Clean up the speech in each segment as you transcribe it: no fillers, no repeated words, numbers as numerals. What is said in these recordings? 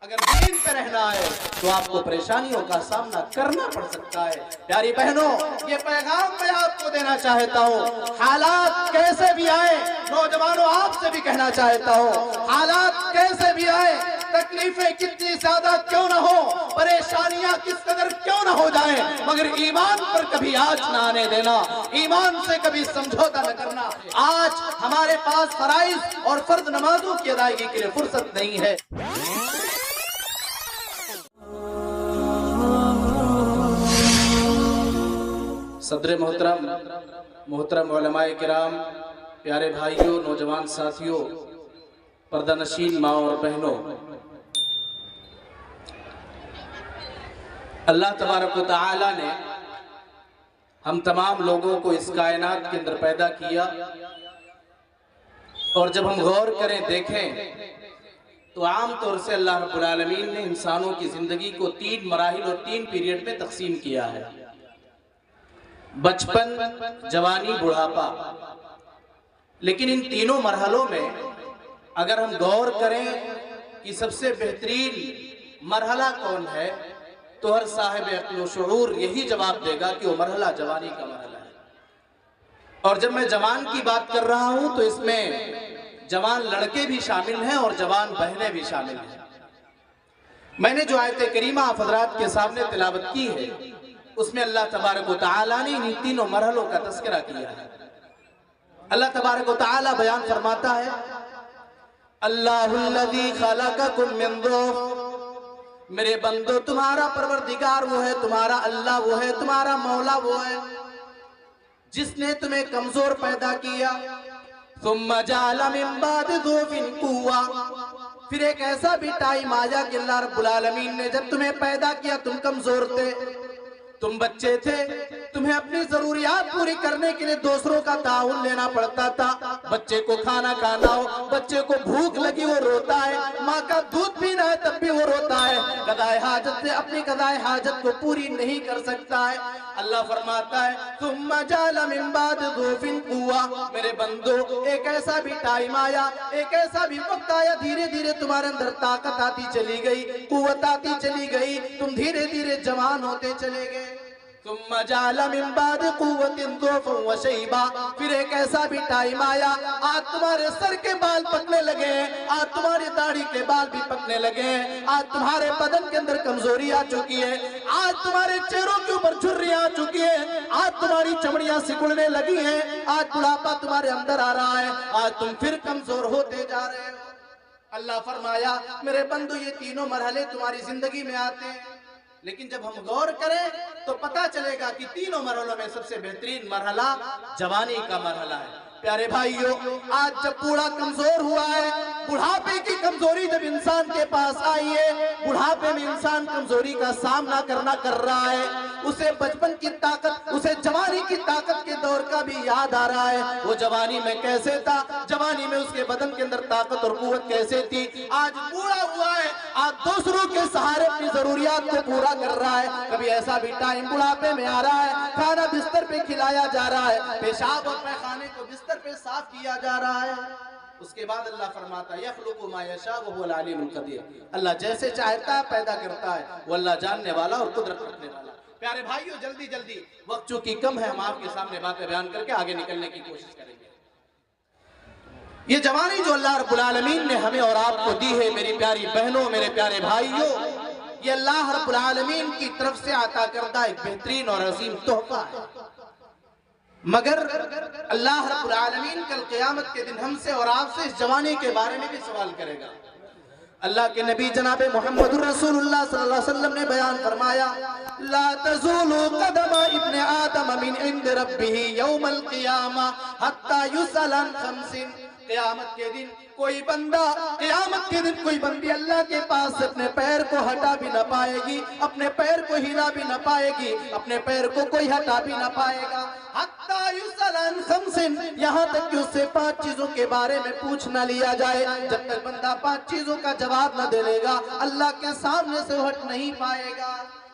اگر دین پہ رہنا ہے تو آپ کو پریشانیوں کا سامنا کرنا پڑ سکتا ہے۔ پیاری بہنوں، یہ پیغام میں آپ کو دینا چاہتا ہوں، حالات کیسے بھی آئے، نوجوانوں آپ سے بھی کہنا چاہتا ہوں، حالات کیسے بھی آئے، تکلیفیں کتنی زیادہ کیوں نہ ہو، پریشانیاں کس قدر کیوں نہ ہو جائیں، مگر ایمان پر کبھی آنچ نہ آنے دینا، ایمان سے کبھی سمجھوتا نہ کرنا۔ آج ہمارے پاس فرائض اور فرض نمازوں کی ادائیگی کے لیے فرصت نہیں ہے۔ صدر محترم علماء کرام، پیارے بھائیوں، نوجوان ساتھیوں، پردہ نشین ماں اور بہنوں، اللہ تبارک و تعالی نے ہم تمام لوگوں کو اس کائنات کے اندر پیدا کیا، اور جب ہم غور کریں، دیکھیں تو عام طور سے اللہ رب العالمین نے انسانوں کی زندگی کو 3 مراحل اور 3 پیریڈ میں تقسیم کیا ہے: بچپن، جوانی، بڑھاپا۔ لیکن ان تینوں مرحلوں میں اگر ہم غور کریں کہ سب سے بہترین مرحلہ کون ہے، تو ہر صاحب عقل و شعور یہی جواب دے گا کہ وہ مرحلہ جوانی کا مرحلہ ہے۔ اور جب میں جوان کی بات کر رہا ہوں تو اس میں جوان لڑکے بھی شامل ہیں اور جوان بہنیں بھی شامل ہیں۔ میں نے جو آیت کریمہ آپ حضرات کے سامنے تلاوت کی ہے، اس میں اللہ تبارک و تعالیٰ نے ان تینوں مرحلوں کا تذکرہ کیا ہے۔ اللہ تبارک و تعالیٰ بیان فرماتا ہے: اللہ الذی خلقکم من ضعف، میرے بندو تمہارا پروردگار وہ ہے، تمہارا اللہ وہ ہے، تمہارا مولا وہ ہے جس نے تمہیں کمزور پیدا کیا، ثم جعل من بعد ضعف قوة، پھر ایک ایسا بھی ٹائم آیا کہ اللہ رب العالمین نے جب تمہیں پیدا کیا تم کمزور تھے، تم بچے تھے، تمہیں اپنی ضروریات پوری کرنے کے لیے دوسروں کا تعاون لینا پڑتا تھا۔ بچے کو کھانا کھانا ہو، بچے کو بھوک لگی وہ روتا ہے، ماں کا دودھ پینا ہے تب بھی وہ روتا ہے، قضائے حاجت سے اپنی قضائے حاجت کو پوری نہیں کر سکتا ہے۔ اللہ فرماتا ہے ثم جعل من بعد ضعف قوة، میرے بندو ایک ایسا بھی ٹائم آیا، ایک ایسا بھی وقت آیا، دھیرے دھیرے تمہارے اندر طاقت آتی چلی گئی، قوت آتی چلی گئی، تم دھیرے دھیرے جوان ہوتے چلے گئے۔ ثم جعل من بعد قوة ضعفا وشيبا، پھر ایک ایسا بھی ٹائم آیا، آج تمہارے سر کے بال پکنے لگے ہیں، آج تمہاری داڑھی کے بال بھی پکنے لگے ہیں، آج تمہارے بدن کے اندر کمزوری آ چکی ہے، آج تمہارے چہروں کے اوپر جھریاں آ چکی ہیں، آج تمہاری چمڑیاں سکڑنے لگی ہیں، آج بڑھاپا تمہارے اندر آ رہا ہے، آج تم پھر کمزور ہوتے جا رہے ہو۔ اللہ فرمایا میرے بندو یہ تینوں مرحلے تمہاری زندگی میں آتے ہیں، لیکن جب ہم غور کریں تو پتہ چلے گا کہ تینوں مرحلوں میں سب سے بہترین مرحلہ جوانی کا مرحلہ ہے۔ پیارے بھائیوں، آج جب بوڑھا کمزور ہوا ہے، بڑھاپے کی کمزوری جب انسان کے پاس آئی ہے، بڑھاپے میں انسان کمزوری کا سامنا کر رہا ہے، اسے بچپن کی طاقت، اسے جوانی کی طاقت کے دور کا بھی یاد آ رہا ہے، وہ جوانی میں کیسے تھا، جوانی میں اس کے بدن کے اندر طاقت اور قوت کیسے تھی، آج بوڑھا ہوا ہے، آج دوسروں کے سہارے اپنی ضروریات کو پورا کر رہا ہے۔ کبھی ایسا بھی ٹائم بڑھاپے میں آ رہا ہے، کھانا بستر پہ کھلایا جا رہا ہے، پیشاب اور پیخانے کو بستر پہ صاف کیا جا رہا ہے۔ اس کے بعد اللہ فرماتا ہے یخلق ما یشاء وهو العلیم القدیر، اللہ جیسے چاہتا ہے پیدا کرتا ہے، وہ اللہ جاننے والا اور قدرت رکھنے والا۔ پیارے بھائیو، جلدی جلدی وقت چونکہ کم ہے، ہم آپ کے سامنے باتیں بیان کر کے آگے نکلنے کی کوشش کریں گے۔ یہ جوانی جو اللہ رب العالمین نے ہمیں اور آپ کو دی ہے، میری پیاری بہنوں، میرے پیارے بھائیوں، یہ اللہ رب العالمین کی طرف سے عطا کردہ ایک بہترین اور عظیم تحفہ ہے، مگر اللہ رب العالمین کل قیامت کے دن ہم سے اور آپ سے اس جوانی کے بارے میں بھی سوال کرے گا۔ اللہ کے نبی جناب محمد رسول اللہ صلی اللہ علیہ وسلم نے بیان فرمایا لا تزول قدم ابن آدم من عند ربه یوم القیامہ حتی یسأل عن 5، قیامت کے دن کوئی بندہ، قیامت کے دن کوئی بندی اللہ کے پاس سے اپنے پیر کو ہٹا بھی نہ پائے گی، اپنے پیر کو ہلا بھی نہ پائے گی، اپنے پیر کو کوئی ہٹا بھی نہ پائے گا، حتی یسأل عن 5، یہاں تک کہ اس سے 5 چیزوں کے بارے میں پوچھ نہ لیا جائے۔ جب تک بندہ 5 چیزوں کا جواب نہ دے لے گا، اللہ کے سامنے سے ہٹ نہیں پائے گا۔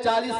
40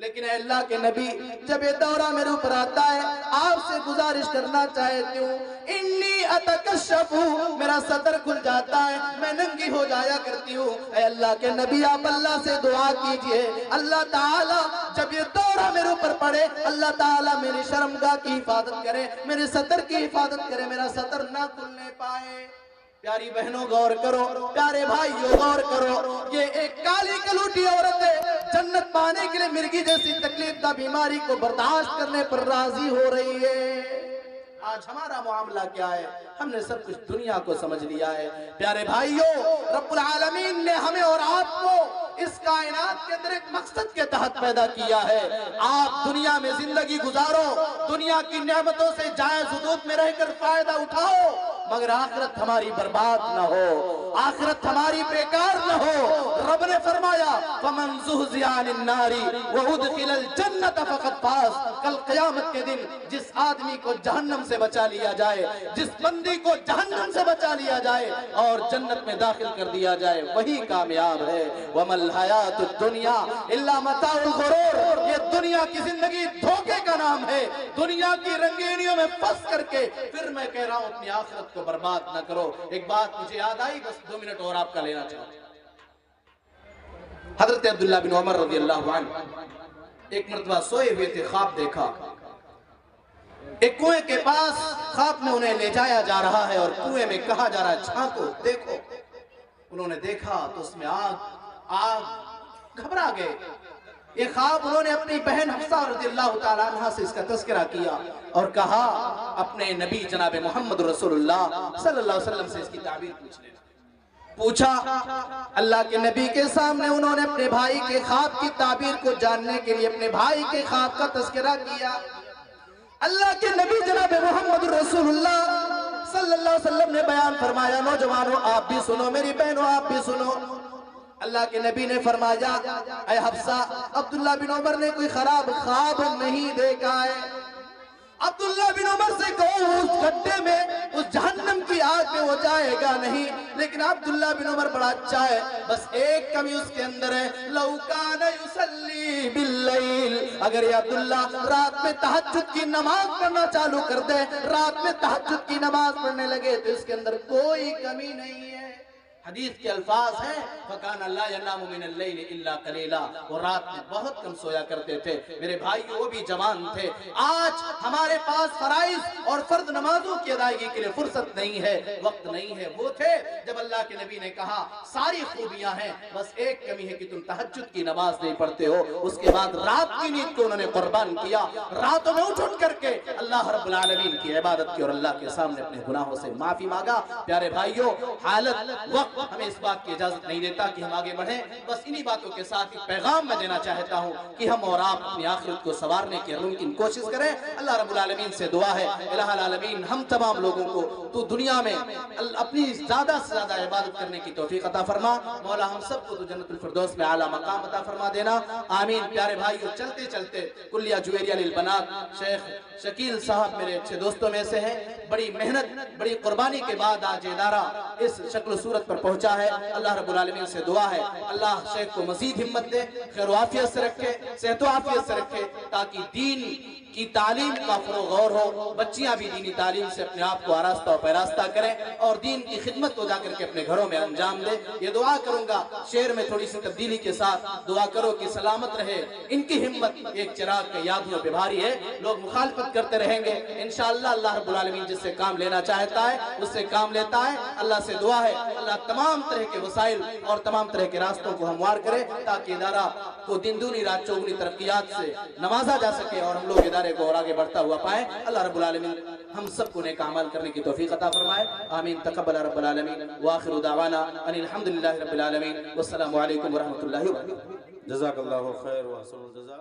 لیکن اے اللہ کے نبی جب یہ دورہ میرے اوپر آتا ہے آپ سے گزارش کرنا چاہتی ہوں انی اتکشف میرا صدر کھل جاتا ہے میں ننگی ہو جایا کرتی ہوں اے اللہ کے نبی آپ اللہ سے دعا کیجئے اللہ تعالی جب یہ دورہ میرے اوپر پڑے اللہ تعالی میری شرمگاہ کی حفاظت کرے میرے صدر کی حفاظت کرے میرا صدر نہ کھلنے پائے پیاری بہنوں غور کرو پیارے بھائیوں غور کرو یہ ایک کالی کلوٹی عورت ہے جنت پانے کے لیے مرغی جیسی تکلیف دہ بیماری کو برداشت کرنے پر راضی ہو رہی ہے آج ہمارا معاملہ کیا ہے ہم نے سب کچھ دنیا کو سمجھ لیا ہے پیارے بھائیوں رب العالمین نے ہمیں اور آپ کو اس کائنات کے اندر ایک مقصد کے تحت پیدا کیا ہے آپ دنیا میں زندگی گزارو دنیا کی نعمتوں سے جائز حدود میں رہ کر فائدہ اٹھاؤ مگر آخرت ہماری برباد نہ ہو آخرت ہماری بیکار نہ ہو رب نے فرمایا فَمَنْ زُحْزِحَ عَنِ النَّارِ وَأُدْخِلَ الْجَنَّةَ فَقَدْ فَازَ کل قیامت کے دن جس آدمی کو جہنم سے بچا لیا جائے جس بندی کو جہنم سے بچا لیا جائے اور جنت میں داخل کر دیا جائے وہی کامیاب ہے وَمَا الْحَيَاةُ الدُّنْيَا إِلَّا مَتَاعُ الْغُرُورِ یہ دنیا کی زندگی دھوکے کا نام ہے دنیا کی رنگینیوں میں پھنس کر کے پھر میں کہہ رہا ہوں اپنی آخرت کو برباد نہ کرو ایک بات مجھے یاد آئی بس 2 منٹ اور آپ کا لینا چاہوں حضرت عبداللہ بن عمر رضی اللہ عنہ ایک مرتبہ سوئے ہوئے تھے خواب دیکھا ایک کنویں کے پاس خواب میں انہیں لے جایا جا رہا ہے اور کنویں میں کہا جا رہا ہے چھانکو دیکھو انہوں نے دیکھا تو اس میں آگ گھبرا گئے یہ خواب انہوں نے اپنی بہن حفصہ رضی اللہ تعالیٰ عنہ سے اس کا تذکرہ کیا اور کہا اپنے نبی جناب محمد رسول اللہ صلی اللہ علیہ وسلم سے اس کی تعبیر پوچھا اللہ کے نبی کے سامنے انہوں نے اپنے بھائی کے خواب کی تعبیر کو جاننے کے لیے اپنے بھائی کے خواب کا تذکرہ کیا اللہ کے نبی جناب محمد رسول اللہ صلی اللہ علیہ وسلم نے بیان فرمایا نوجوانوں آپ بھی سنو میری بہنوں آپ بھی سنو اللہ کے نبی نے فرمایا اے حفصہ عبداللہ بن عمر نے کوئی خراب خواب نہیں دیکھا ہے عبداللہ بن عمر سے کہو اس گھٹے میں اس جہنم کی آگ میں وہ جائے گا نہیں لیکن عبداللہ بن عمر بڑا اچھا ہے بس ایک کمی اس کے اندر ہے لو کان یصلی باللیل اگر یہ عبداللہ رات میں تہجد کی نماز پڑھنا چالو کر دے رات میں تہجد کی نماز پڑھنے لگے تو اس کے اندر کوئی کمی نہیں ہے حدیث کے الفاظ ہیں فَكَانَ لَا يَنَامُ مِنَ اللَّيْلِ إِلَّا قَلِيلًا وہ رات میں بہت کم سویا کرتے تھے میرے بھائی وہ بھی جوان تھے آج ہمارے پاس فرائض اور فرض نمازوں کی ادائیگی کے لیے فرصت نہیں ہے وقت نہیں ہے وہ تھے جب اللہ کے نبی نے کہا ساری خوبیاں ہیں بس ایک کمی ہے کہ تم تہجد کی نماز نہیں پڑھتے ہو اس کے بعد رات کی نیند کو انہوں نے قربان کیا راتوں میں اٹھ کر کے اللہ رب العالمین کی عبادت کی اور اللہ کے سامنے اپنے گناہوں سے معافی مانگا پیارے بھائیوں حالت وقت ہمیں اس بات کی اجازت نہیں دیتا کہ ہم آگے بڑھیں بس انہی باتوں کے ساتھ ایک پیغام میں دینا چاہتا ہوں کہ ہم اور آپ اپنی آخرت کو سنوارنے کی ممکن کوشش کریں اللہ رب العالمین سے دعا ہے الہ العالمین ہم تمام لوگوں کو تو دنیا میں اپنی زیادہ سے زیادہ عبادت کرنے کی توفیق عطا فرما مولا ہم سب کو تو جنت الفردوس میں اعلیٰ مقام عطا فرما دینا آمین پیارے بھائیو چلتے چلتے کلیہ جویریہ للبنات شیخ شکیل صاحب میرے اچھے دوستوں میں سے ہیں بڑی محنت بڑی قربانی کے بعد آج ادارہ اس شکل و صورت پر پہنچا ہے اللہ رب العالمین سے دعا ہے اللہ شیخ کو مزید ہمت دے خیر و عافیت سے رکھے صحت و عافیت سے رکھے تاکہ دین کی تعلیم کا فروغ اور ہو بچیاں بھی دینی تعلیم سے اپنے آپ کو آراستہ و پیراستہ کریں اور دین کی خدمت کو جا کر کے اپنے گھروں میں انجام دے یہ دعا کروں گا شعر میں تھوڑی سی تبدیلی کے ساتھ دعا کرو کہ سلامت رہے ان کی ہمت ایک چراغ کے یادوں پہ بھاری ہے لوگ مخالفت کرتے رہیں گے انشاءاللہ اللہ رب العالمین جس سے کام لینا چاہتا ہے اس سے کام لیتا ہے اللہ سے دعا ہے اللہ تمام طرح کے وسائل اور تمام طرح کے راستوں کو ہموار کرے تاکہ ادارہ کو دن دونی رات چوگنی ترقیات سے نوازا جا سکے اور ہم لوگ ادارے کو اور آگے بڑھتا ہوا پائیں اللہ رب العالمین ہم سب کو نیک اعمال کرنے کی توفیق عطا فرمائے آمین تقبل رب العالمین وآخر دعوانا ان الحمدللہ رب العالمین والسلام علیکم ورحمۃ اللہ وبرکاتہ جزاک اللہ خیر و احسن الجزاء